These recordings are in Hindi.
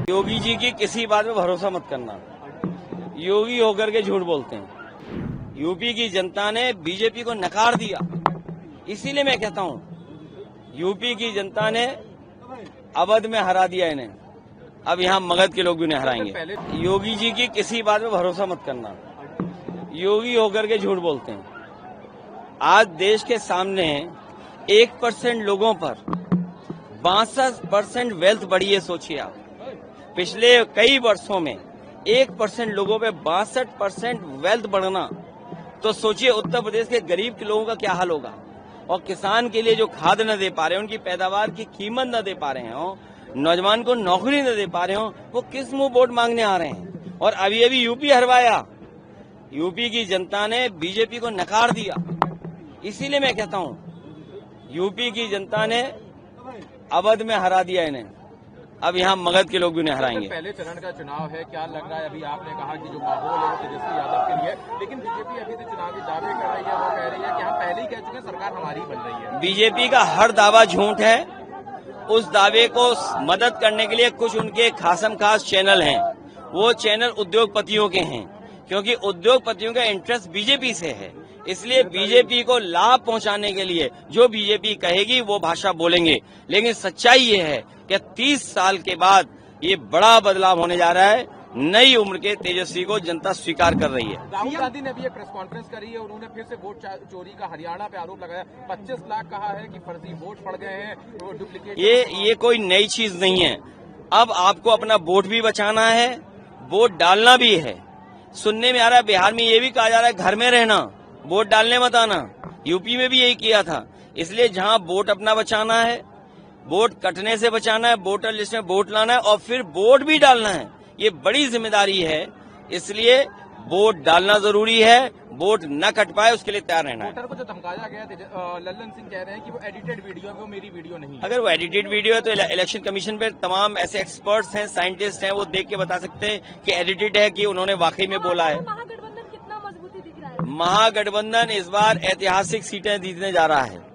योगी जी की किसी बात में भरोसा मत करना। योगी होकर के झूठ बोलते हैं। यूपी की जनता ने बीजेपी को नकार दिया, इसीलिए मैं कहता हूं यूपी की जनता ने अवध में हरा दिया इन्हें, अब यहां मगध के लोग भी उन्हें हराएंगे। योगी जी की किसी बात में भरोसा मत करना। योगी होकर के झूठ बोलते हैं। आज देश के सामने 1% लोगों पर 62% वेल्थ बढ़ी है। सोचिए आप, पिछले कई वर्षों में 1% लोगों पे 62% वेल्थ बढ़ना, तो सोचिए उत्तर प्रदेश के गरीब के लोगों का क्या हाल होगा। और किसान के लिए जो खाद न दे पा रहे हैं, उनकी पैदावार की कीमत न दे पा रहे हो, नौजवान को नौकरी न दे पा रहे हो, वो किस मुंह वोट मांगने आ रहे हैं। और अभी अभी यूपी हरवाया, यूपी की जनता ने बीजेपी को नकार दिया, इसीलिए मैं कहता हूं यूपी की जनता ने अवध में हरा दिया इन्हें, अब यहां मगध के लोग भी उन्हें हराएंगे। पहले चरण का चुनाव है, क्या लग रहा है? अभी आपने कहा कि जो माहौल है वो तेजस्वी यादव के लिए, लेकिन बीजेपी अभी तो चुनावी दावे कर रही है, वो कह रही है कि हम पहले ही कह चुके हैं सरकार हमारी बन रही है। बीजेपी का हर दावा झूठ है। उस दावे को मदद करने के लिए कुछ उनके खासम खास चैनल हैं, वो चैनल उद्योगपतियों के हैं, क्योंकि उद्योगपतियों का इंटरेस्ट बीजेपी से है। इसलिए बीजेपी को लाभ पहुंचाने के लिए जो बीजेपी कहेगी वो भाषा बोलेंगे। लेकिन सच्चाई ये है कि 30 साल के बाद ये बड़ा बदलाव होने जा रहा है। नई उम्र के तेजस्वी को जनता स्वीकार कर रही है। राहुल गांधी ने भी एक प्रेस कॉन्फ्रेंस करी है, उन्होंने फिर से वोट चोरी का हरियाणा पे आरोप लगाया। 25 लाख कहा है कि फर्जी वोट पड़ गए हैं, तो डुप्लीकेट। ये कोई नई चीज नहीं है। अब आपको अपना वोट भी बचाना है, वोट डालना भी है। सुनने में आ रहा है बिहार में ये भी कहा जा रहा है घर में रहना, वोट डालने मत आना। यूपी में भी यही किया था। इसलिए जहां वोट अपना बचाना है, वोट कटने से बचाना है, वोटर लिस्ट में वोट लाना है और फिर वोट भी डालना है, ये बड़ी जिम्मेदारी है। इसलिए वोट डालना जरूरी है, वोट न कट पाए उसके लिए तैयार रहना है। वोटर को जो धमकाया गया, लल्लन सिंह कह रहे हैं कि वो एडिटेड वीडियो है, वो मेरी वीडियो नहीं है। अगर वो एडिटेड वीडियो है तो इलेक्शन कमीशन पे तमाम ऐसे एक्सपर्ट्स हैं, साइंटिस्ट हैं, वो देख के बता सकते हैं कि एडिटेड है कि उन्होंने वाकई में बोला है। महागठबंधन कितना मजबूती दिख रहा है? महागठबंधन इस बार ऐतिहासिक सीटें जीतने जा रहा है।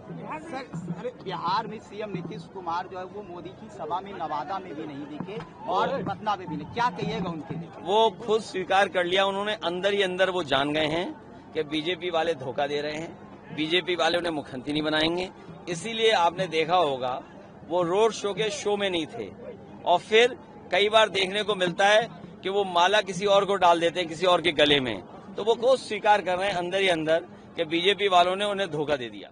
बिहार में सीएम नीतीश कुमार जो है वो मोदी की सभा में नवादा में भी नहीं दिखे और पटना में भी नहीं, क्या कहिएगा उनके लिए? वो खुद स्वीकार कर लिया उन्होंने, अंदर ही अंदर वो जान गए हैं कि बीजेपी वाले धोखा दे रहे हैं, बीजेपी वाले उन्हें मुख्यमंत्री नहीं बनाएंगे। इसीलिए आपने देखा होगा वो रोड शो के शो में नहीं थे। और फिर कई बार देखने को मिलता है कि वो माला किसी और को डाल देते हैं, किसी और के गले में। तो वो खुद स्वीकार कर रहे हैं अंदर ही अंदर कि बीजेपी वालों ने उन्हें धोखा दे दिया।